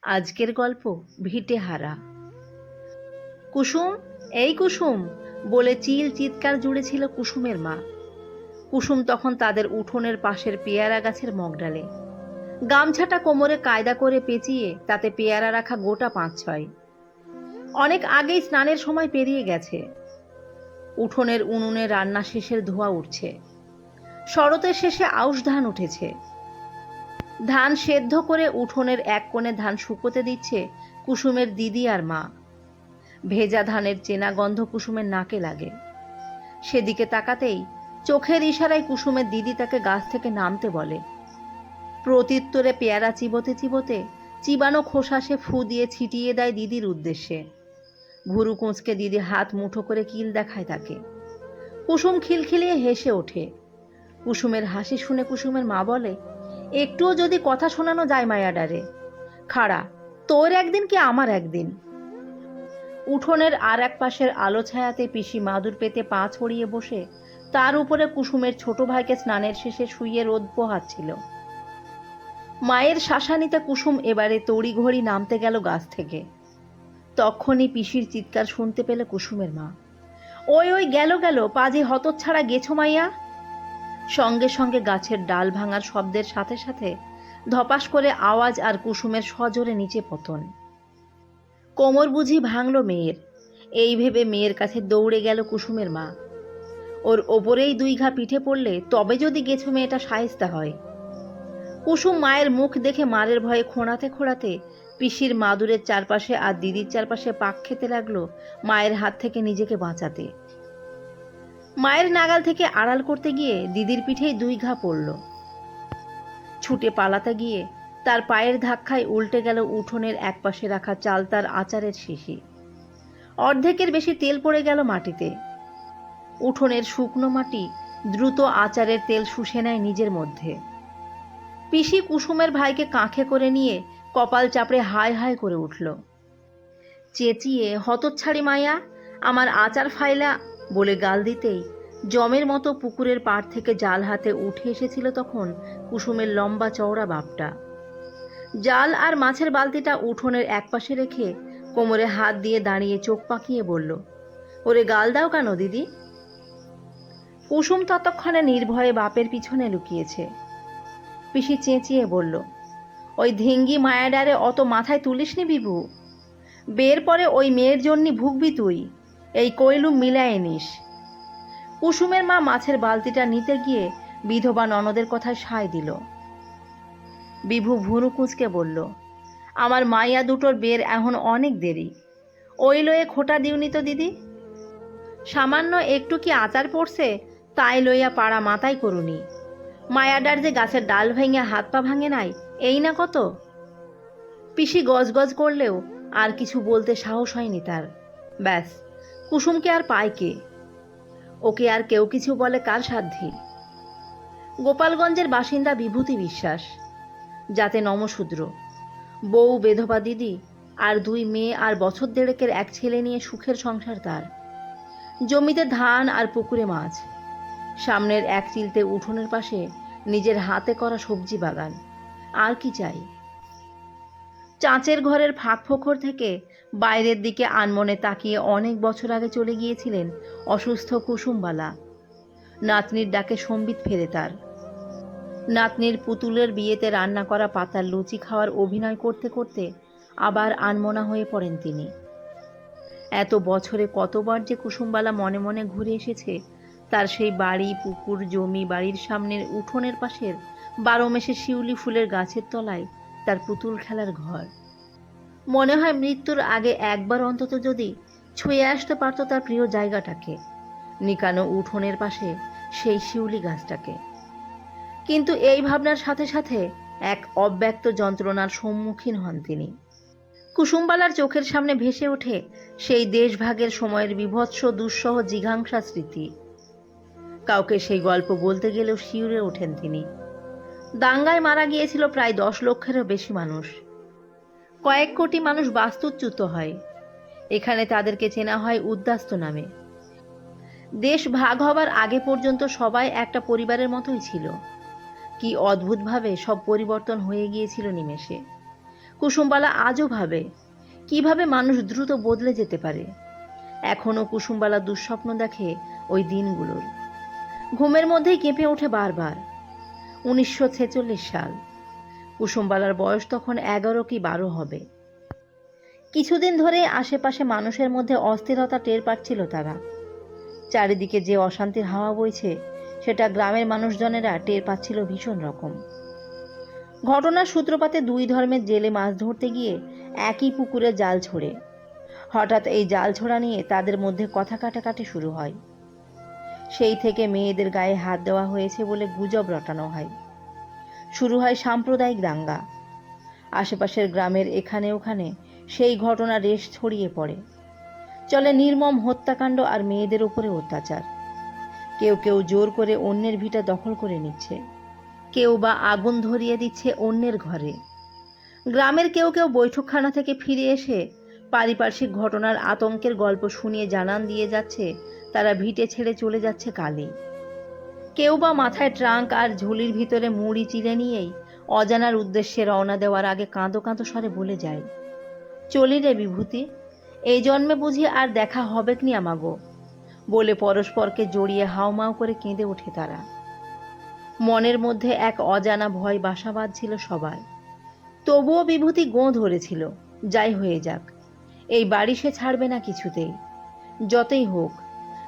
আজকের গল্প ভিটে হারা। কুসুম, এই কুসুম বলে চিৎকার জুড়েছিল কুসুমের মা। কুসুম তখন তাদের উঠোনের পাশের পেয়ারা গাছের মগডালে, গামছাটা কোমরে কায়দা করে পেঁচিয়ে তাতে পেয়ারা রাখা গোটা ৫-৬। অনেক আগেই স্নানের সময় পেরিয়ে গেছে। উঠোনের উনুনে রান্না শেষের ধোঁয়া উঠছে। শরতের শেষে আউশ ধান উঠেছে। ধান সেদ্ধ করে উঠোনের এক কোণে ধান শুকোতে দিচ্ছে কুসুমের দিদি আর মা। ভেজা ধানের চেনা গন্ধ কুসুমের নাকে লাগে। সেদিকে তাকাতেই চোখের ইশারায় কুসুমের দিদি তাকে গাছ থেকে নামতে বলে। প্রত্যুত্তরে পেয়ারা চিবোতে চিবোতে চিবানো খোসা সে ফু দিয়ে ছিটিয়ে দেয় দিদির উদ্দেশ্যে। ভুরু কুঁচকে দিদি হাত মুঠো করে কিল দেখায় তাকে। কুসুম খিলখিলিয়ে হেসে ওঠে। কুসুমের হাসি শুনে কুসুমের মা বলে, একটুও যদি কথা শোনানো যায় মায়াডারে, খাড়া, তোর একদিন কি আমার একদিন। উঠোনের আর এক পাশের আলো ছায়াতে পিসি মাদুর পেতে পা ছড়িয়ে বসে তার উপরে কুসুমের ছোট ভাইকে স্নানের শেষে শুইয়ে রোদ পোহাচ্ছিল। মায়ের শাসানিতে কুসুম এবারে তড়িঘড়ি নামতে গেল গাছ থেকে। তখনই পিসির চিৎকার শুনতে পেলে কুসুমের মা, ওই ওই গেল গেল, পাজি হতচ্ছাড়া গেছো মাইয়া। সঙ্গে সঙ্গে গাছের ডাল ভাঙার শব্দের সাথে সাথে ধপাস করে আওয়াজ আর কুসুমের সজোরে নিচে পতন। কোমর বুঝি ভাঙল মেয়ের, এই ভেবে মেয়ের কাছে দৌড়ে গেল কুসুমের মা। ওর ওপরেই ২ ঘা পিঠে পড়লে তবে যদি গেছো মেয়েটা শায়েস্তা হয়। কুসুম মায়ের মুখ দেখে মারের ভয়ে খোঁড়াতে খোঁড়াতে পিসির মাদুরের চারপাশে আর দিদির চারপাশে পাক খেতে লাগলো মায়ের হাত থেকে নিজেকে বাঁচাতে। মায়ের নাগাল থেকে আড়াল করতে গিয়ে দিদির পিঠেই ২ ঘা পড়ল। ছুটে পালাতে গিয়ে তার পায়ের ধাক্কায় উল্টে গেল উঠোনের একপাশে রাখা চালতার আচারের শিশি। অর্ধেকের বেশি তেল পড়ে গেল মাটিতে। উঠোনের শুকনো মাটি দ্রুত আচারের তেল শুষে নেয় নিজের মধ্যে। পিসি কুসুমের ভাইকে কাঁখে করে নিয়ে কপাল চাপড়ে হায় হায় করে উঠল। চেঁচিয়ে, হতচ্ছাড়ি মাইয়া, আমার আচার ফাইলা বলে গাল দিতেই জমের মতো পুকুরের পাড় থেকে জাল হাতে উঠে এসেছিল তখন কুসুমের লম্বা চওড়া বাপটা। জাল আর মাছের বালতিটা উঠোনের একপাশে রেখে কোমরে হাত দিয়ে দাঁড়িয়ে চোখ পাকিয়ে বলল, ওরে গাল দাও কেন দিদি? কুসুম ততক্ষণে নির্ভয়ে বাপের পিছনে লুকিয়েছে। পিসি চেঁচিয়ে বলল, ওই ধিঙ্গি মায়াডারে অত মাথায় তুলিসনি বিভু। বের পরে ওই মেয়ের জন্যই ভুগবি তুই, এই কইলুম মিলায়ে নিস। কুসুমের মা মাছের বালতিটা নিতে গিয়ে বিধবা ননদের কথায় সায় দিল। বিভু ভুরু কুঁচকে বলল, আমার মাইয়া দুটোর বের এখন অনেক দেরি, ওই লয়ে খোটা দিওনি তো দিদি। সামান্য একটু কি আচার পড়ছে তাই লইয়া পাড়া মাথায় করুনি। মায়াডার যে গাছের ডাল ভেঙে হাত পা ভাঙে নাই, এই না কত। পিসি গজগজ করলেও আর কিছু বলতে সাহস হয়নি তার। ব্যাস, কুসুমকে আর পায় কে? ওকে আর কেউ কিছু বলে কার সাধ্যি? গোপালগঞ্জের বাসিন্দা বিভূতি বিশ্বাস, যাতে নমশূদ্র, বউ বেধবা দিদি আর ২ মেয়ে আর বছর দেড়েকের এক ছেলে নিয়ে সুখের সংসার তার। জমিতে ধান আর পুকুরে মাছ, সামনের এক চিলতে উঠোনের পাশে নিজের হাতে করা সবজি বাগান, আর কি চাই? চাঁচের ঘরের ফাঁক ফোকর থেকে বাইরের দিকে আনমনে তাকিয়ে অনেক বছর আগে চলে গিয়েছিলেন অসুস্থ কুসুমবালা। নাতনির ডাকে সম্বিত ফেরে তার। নাতনির পুতুলের বিয়েতে রান্না করা পাতার লুচি খাওয়ার অভিনয় করতে করতে আবার আনমনা হয়ে পড়েন তিনি। এত বছরে কতবার যে কুসুমবালা মনে মনে ঘুরে এসেছে তার সেই বাড়ি, পুকুর, জমি, বাড়ির সামনের উঠোনের পাশের ১২ মেশে শিউলি ফুলের গাছের তলায় তার পুতুল খেলার ঘর। মনে হয় মৃত্যুর আগে একবার অন্তত যদি ছুঁয়ে আসতে পারত তার প্রিয় জায়গাটাকে, নিকানো উঠোনের পাশে সেই শিউলি গাছটাকে। কিন্তু এই ভাবনার সাথে সাথে এক অব্যক্ত যন্ত্রণার সম্মুখীন হন তিনি। কুসুমবালার চোখের সামনে ভেসে ওঠে সেই দেশভাগের সময়ের বীভৎস দুঃসহ জিঘাংসা স্মৃতি। কাউকে সেই গল্প বলতে গেলেও শিউরে ওঠেন তিনি। দাঙ্গায় মারা গিয়েছিল প্রায় ১০ লক্ষেরও বেশি মানুষ। কয়েক কোটি মানুষ বাস্তুচ্যুত হয়। এখানে তাদেরকে চেনা হয় উদ্বাস্তু নামে। দেশ ভাগ হবার আগে পর্যন্ত সবাই একটা পরিবারের মতোই ছিল। কি অদ্ভুতভাবে সব পরিবর্তন হয়ে গিয়েছিল নিমেষে। কুসুমবালা আজও ভাবে কিভাবে মানুষ দ্রুত বদলে যেতে পারে। এখনো কুসুমবালা দুঃস্বপ্ন দেখে ওই দিনগুলোর। ঘুমের মধ্যেই কেঁপে ওঠে বারবার। 1946 সাল। কুসুমবালার বয়স তখন 11 কি 12 হবে। কিছুদিন ধরে আশেপাশে মানুষের মধ্যে অস্থিরতা টের পাচ্ছিল তারা। চারিদিকে যে অশান্তির হাওয়া বইছে সেটা গ্রামের মানুষজনেরা টের পাচ্ছিল ভীষণ রকম। ঘটনার সূত্রপাতে দুই ধর্মের জেলে মাছ ধরতে গিয়ে একই পুকুরে জাল ছোড়ে। হঠাৎ এই জাল ছোড়া নিয়ে তাদের মধ্যে কথা কাটাকাটি শুরু হয়। সেই থেকে মেয়েদের গায়ে হাত দেওয়া হয়েছে বলে গুজব রটানো হয়। শুরু হয় সাম্প্রদায়িক দাঙ্গা। আশেপাশের গ্রামের এখানে ওখানে সেই ঘটনা রেশ ছড়িয়ে পড়ে। চলে নির্মম হত্যাকাণ্ড আর মেয়েদের উপরে অত্যাচার। কেউ কেউ জোর করে অন্যের ভিটা দখল করে নিচ্ছে, কেউ বা আগুন ধরিয়ে দিচ্ছে অন্যের ঘরে। গ্রামের কেউ কেউ বৈঠকখানা থেকে ফিরে এসে পারিপার্শ্বিক ঘটনার আতঙ্কের গল্প শুনিয়ে জানান দিয়ে যাচ্ছে তারা ভিটে ছেড়ে চলে যাচ্ছে কালই। কেউ বা মাথায় ট্রাঙ্ক আর ঝুলির ভিতরে মুড়ি চিড়ে নিয়েই অজানার উদ্দেশ্যে রওনা দেওয়ার আগে কাঁদো কাঁদো স্বরে বলে যায়, চলি রে বিভূতি, এই জন্মে বুঝি আর দেখা হবে কি আমাগো, বলে পরস্পরকে জড়িয়ে হাউমাউ করে কেঁদে ওঠে তারা। মনের মধ্যে এক অজানা ভয় বাসা বাঁধছিল সবার। তবুও বিভূতি গোঁ ধরেছিল, যাই হয়ে যাক, এই বাড়ি সে ছাড়বে না কিছুতেই। যতই হোক,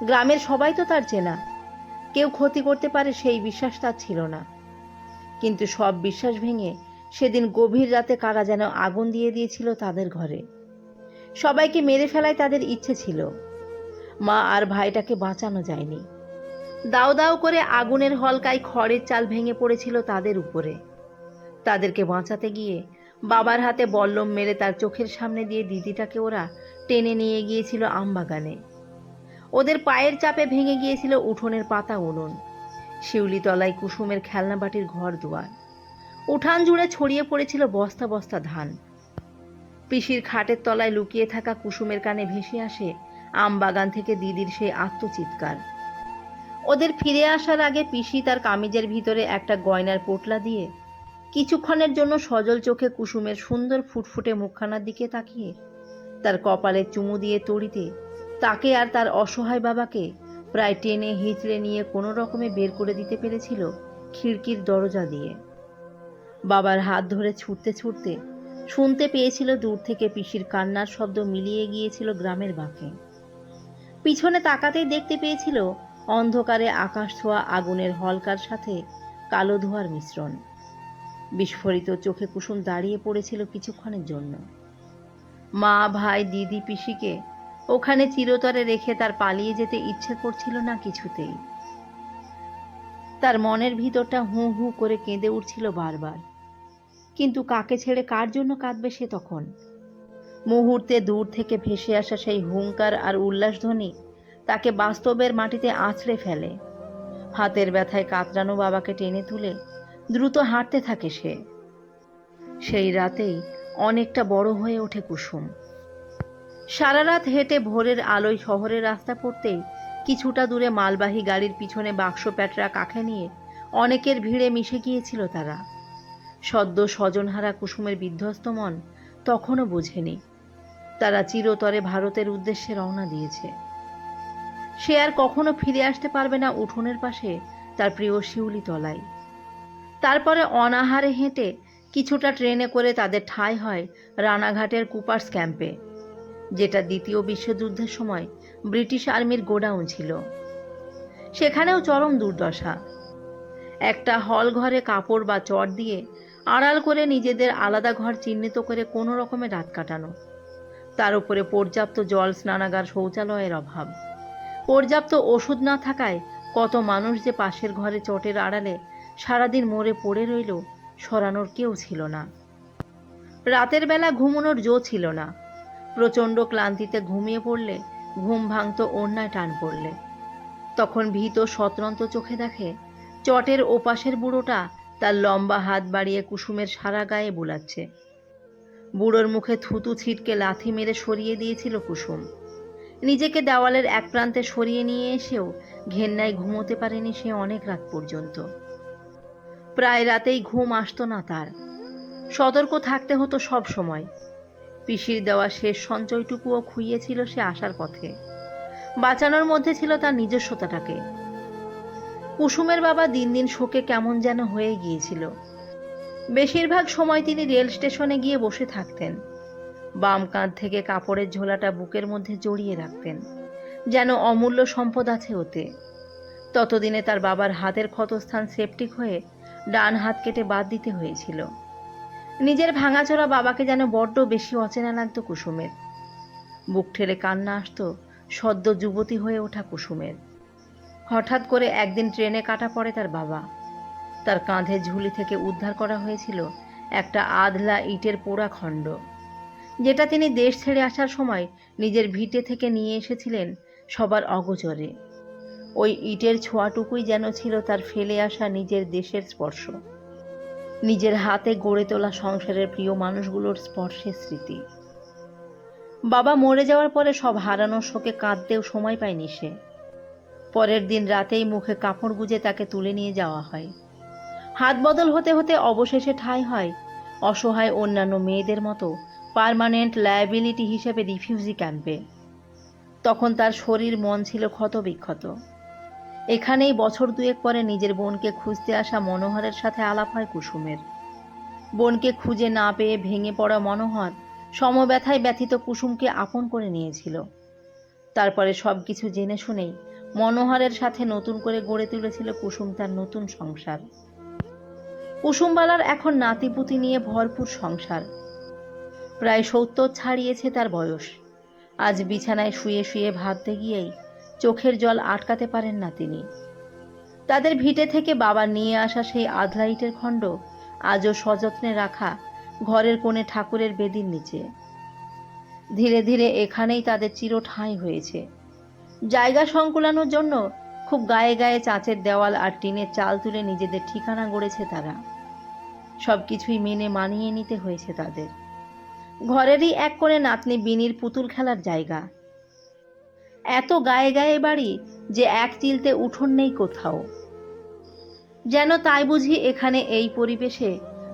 গ্রামের সবাই তো তার চেনা, কেউ ক্ষতি করতে পারে সেই বিশ্বাস তার ছিল না। কিন্তু সব বিশ্বাস ভেঙে সেদিন গভীর রাতে কারা যেন আগুন দিয়ে দিয়েছিল তাদের ঘরে। সবাইকে মেরে ফেলায় তাদের ইচ্ছে ছিল, মা আর ভাইটাকে বাঁচানো যায়নি। দাউ দাউ করে আগুনের হলকায় খড়ের চাল ভেঙে পড়েছিল তাদের উপরে। তাদেরকে বাঁচাতে গিয়ে বাবার হাতে বল্লম মেরে তার চোখের সামনে দিয়ে দিদিটাকে ওরা টেনে নিয়ে গিয়েছিল আমবাগানে। ওদের পায়ের চাপে ভেঙে গিয়েছিল উঠোনের পাতা উনুন, শিউলিতলায় কুসুমের খেলনা বাটির ঘর দুয়ার। উঠান জুড়ে ছড়িয়ে পড়েছিল বস্তা বস্তা ধান। পিসির খাটের তলায় লুকিয়ে থাকা কুসুমের কানে ভেসে আসে আমবাগান থেকে দিদির সেই আত্মচিৎকার। ওদের ফিরে আসার আগে পিসি তার কামিজের ভিতরে একটা গয়নার পোটলা দিয়ে কিছুক্ষণের জন্য সজল চোখে কুসুমের সুন্দর ফুটফুটে মুখখানার দিকে তাকিয়ে তার কপালে চুমু দিয়ে তড়িতে তাকে আর তার অসহায় বাবাকে প্রায় টেনে হিঁচড়ে নিয়ে কোনো রকমে বের করে দিতে পেরেছিল খিড়কির দরজা দিয়ে। বাবার হাত ধরে ছুটতে ছুটতে শুনতে পেয়েছিল দূর থেকে পিসির কান্নার শব্দ মিলিয়ে গিয়েছিল গ্রামের বাঁকে। পিছনে তাকাতেই দেখতে পেয়েছিল অন্ধকারে আকাশ ছোঁয়া আগুনের হলকার সাথে কালো ধোঁয়ার মিশ্রণ। বিস্ফোরিত চোখে কুসুম দাঁড়িয়ে পড়েছিল কিছুক্ষণের জন্য। মা, ভাই, দিদি, পিসিকে ওখানে চিরতরে রেখে তার পালিয়ে যেতে ইচ্ছে করছিল না কিছুতেই। তার মনের ভিতরটা হু হু করে কেঁদে উঠছিল বারবার। কিন্তু কাকে ছেড়ে কার জন্য কাঁদবে সে তখন? মুহূর্তে দূর থেকে ভেসে আসা সেই হুঙ্কার আর উল্লাসধ্বনি তাকে বাস্তবের মাটিতে আছড়ে ফেলে। হাতের ব্যথায় কাতরানো বাবাকে টেনে তুলে দ্রুত হাঁটতে থাকে সে। সেই রাতেই অনেকটা বড় হয়ে ওঠে কুসুম। সারা রাত হেঁটে ভোরের আলোয় শহরের রাস্তা পড়তেই কিছুটা দূরে মালবাহী গাড়ির পিছনে বাক্স প্যাটরা কাঁখে নিয়ে অনেকের ভিড়ে মিশে গিয়েছিল তারা। সদ্য স্বজনহারা কুসুমের বিধ্বস্ত মন তখনও বোঝেনি তারা চিরতরে ভারতের উদ্দেশ্যে রওনা দিয়েছে। সে আর কখনো ফিরে আসতে পারবে না উঠোনের পাশে তার প্রিয় শিউলি তলায়। তারপরে অনাহারে হেঁটে কিছুটা ট্রেনে করে তাদের ঠাঁই হয় রানাঘাটের কুপার্স ক্যাম্পে, যেটা দ্বিতীয় বিশ্বযুদ্ধের সময় ব্রিটিশ আর্মির গোডাউন ছিল। সেখানেও চরম দুর্দশা। একটা হল ঘরে কাপড় বা চট দিয়ে আড়াল করে নিজেদের আলাদা ঘর চিহ্নিত করে কোনো রকমে রাত কাটানো। তার উপরে পর্যাপ্ত জল, স্নানাগার, শৌচালয়ের অভাব। পর্যাপ্ত ওষুধ না থাকায় কত মানুষ যে পাশের ঘরে চটের আড়ালে সারাদিন মরে পড়ে রইল, সরানোর কেউ ছিল না। রাতের বেলা ঘুমানোর জো ছিল না। প্রচণ্ড ক্লান্তিতে ঘুমিয়ে পড়লে ঘুম ভাঙত ওড়নায় টান পড়লে। তখন ভীত স্বতন্ত্র চোখে দেখে চটের ওপাশের বুড়োটা তার লম্বা হাত বাড়িয়ে কুসুমের সারা গায়ে বুলাচ্ছে। বুড়োর মুখে থুতু ছিটকে লাথি মেরে সরিয়ে দিয়েছিল কুসুম। নিজেকে দেওয়ালের এক প্রান্তে সরিয়ে নিয়ে এসেও ঘেন্নায় ঘুমোতে পারেনি সে অনেক রাত পর্যন্ত। প্রায় রাতেই ঘুম আসতো না তার। সতর্ক থাকতে হতো সব সময়। পিসির দেওয়া শেষ সঞ্চয়টুকুও খুইয়েছিল সে আসার পথে। বাঁচানোর মধ্যে ছিল তার নিজস্বতাটাকে। কুসুমের বাবা দিন দিন শোকে কেমন যেন হয়ে গিয়েছিল। বেশিরভাগ সময় তিনি রেল স্টেশনে গিয়ে বসে থাকতেন। বাম কাঁধ থেকে কাপড়ের ঝোলাটা বুকের মধ্যে জড়িয়ে রাখতেন, যেন অমূল্য সম্পদ আছে ওতে। ততদিনে তার বাবার হাতের ক্ষতস্থান সেপটিক হয়ে ডান হাত কেটে বাদ দিতে হয়েছিল। নিজের ভাঙাচোরা বাবাকে যেন বড্ড বেশি অচেনা লাগতো কুসুমের। বুক ঠেলে কান্না আসতো সদ্য যুবতী হয়ে ওঠা কুসুমের। হঠাৎ করে একদিন ট্রেনে কাটা পড়ে তার বাবা। তার কাঁধের ঝুলি থেকে উদ্ধার করা হয়েছিল একটা আধলা ইটের পোড়া খণ্ড, যেটা তিনি দেশ ছেড়ে আসার সময় নিজের ভিটে থেকে নিয়ে এসেছিলেন সবার অগোচরে। ওই ইটের ছোঁয়াটুকুই যেন ছিল তার ফেলে আসা নিজের দেশের স্পর্শ, নিজের হাতে গড়ে তোলা সংসারের প্রিয় মানুষগুলোর স্পর্শের স্মৃতি। বাবা মরে যাওয়ার পরে সব হারানোর শোকে কাঁদতেও সময় পায়নি সে। পরের দিন রাতেই মুখে কাপড় গুজে তাকে তুলে নিয়ে যাওয়া হয়। হাত বদল হতে হতে অবশেষে ঠাঁই হয় অসহায় অন্যান্য মেয়েদের মতো পার্মানেন্ট লায়াবিলিটি হিসেবে রিফিউজি ক্যাম্পে। তখন তার শরীর মন ছিল ক্ষতবিক্ষত। এখানেই বছর দুয়েক পরে নিজের বোনকে খুঁজতে আসা মনোহরের সাথে আলাপ হয় কুসুমের। বোনকে খুঁজে না পেয়ে ভেঙে পড়া মনোহর সমব্যথায় ব্যথিত কুসুমকে আপন করে নিয়েছিল। তারপরে সবকিছু জেনে শুনেই মনোহরের সাথে নতুন করে গড়ে তুলেছিল কুসুম তার নতুন সংসার। কুসুমবালার এখন নাতিপুতি নিয়ে ভরপুর সংসার। প্রায় 70 ছাড়িয়েছে তার বয়স। আজ বিছানায় শুয়ে শুয়ে ভাবতে গিয়েই চোখের জল আটকাতে পারেন না তিনি। তাদের ভিটে থেকে বাবা নিয়ে আসা সেই আধলা ইটের খণ্ড আজও সযত্নে রাখা ঘরের কোণে ঠাকুরের বেদির নিচে। ধীরে ধীরে এখানেই তাদের চির ঠাঁই হয়েছে। জায়গা সংকুলানোর জন্য খুব গায়ে গায়ে চাঁচের দেওয়াল আর টিনের চাল তুলে নিজেদের ঠিকানা গড়েছে তারা। সবকিছুই মেনে মানিয়ে নিতে হয়েছে তাদের। ঘরেরই এক কোণে নাতনি বিনির পুতুল খেলার জায়গা। এত গায়ে গায়ে বাড়ি যে এক চিলতে উঠোন নেই কোথাও। যেন তাই বুঝি এখানে এই পরিবেশে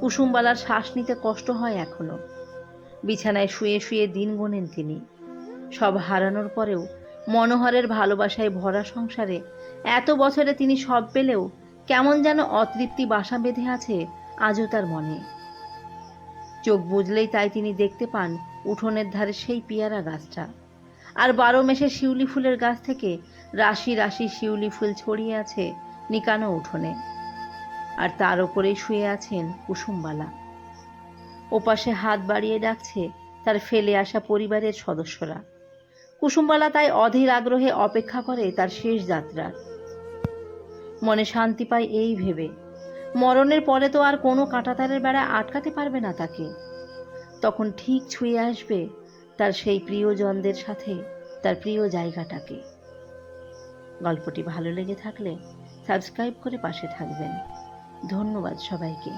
কুসুমবালার শ্বাস নিতে কষ্ট হয় এখনো। বিছানায় শুয়ে শুয়ে দিন গোনেন তিনি। সব হারানোর পরেও মনোহরের ভালোবাসায় ভরা সংসারে এত বছরে তিনি সব পেলেও কেমন যেন অতৃপ্তি বাসা বেঁধে আছে আজও তার মনে। চোখ বুঝলেই তাই তিনি দেখতে পান উঠোনের ধারে সেই পেয়ারা গাছটা, আর 12 মেশে শিউলি ফুলের গাছ থেকে রাশি রাশি শিউলি ফুল ছড়িয়ে আছে নিকানো উঠোনে। আর তার ওপরেই শুয়ে আছেন কুসুমবালা। ওপাশে হাত বাড়িয়ে ডাকছে তার ফেলে আসা পরিবারের সদস্যরা। কুসুমবালা তাই অধীর আগ্রহে অপেক্ষা করে তার শেষ যাত্রার। মনে শান্তি পায় এই ভেবে, মরণের পরে তো আর কোনো কাঁটাতারের বেড়া আটকাতে পারবে না তাকে। তখন ঠিক ছুঁয়ে আসবে তার সেই প্রিয়জনদের সাথে তার প্রিয় জায়গাটাকে। গল্পটি ভালো লেগে থাকলে সাবস্ক্রাইব করে পাশে থাকবেন। ধন্যবাদ সবাইকে।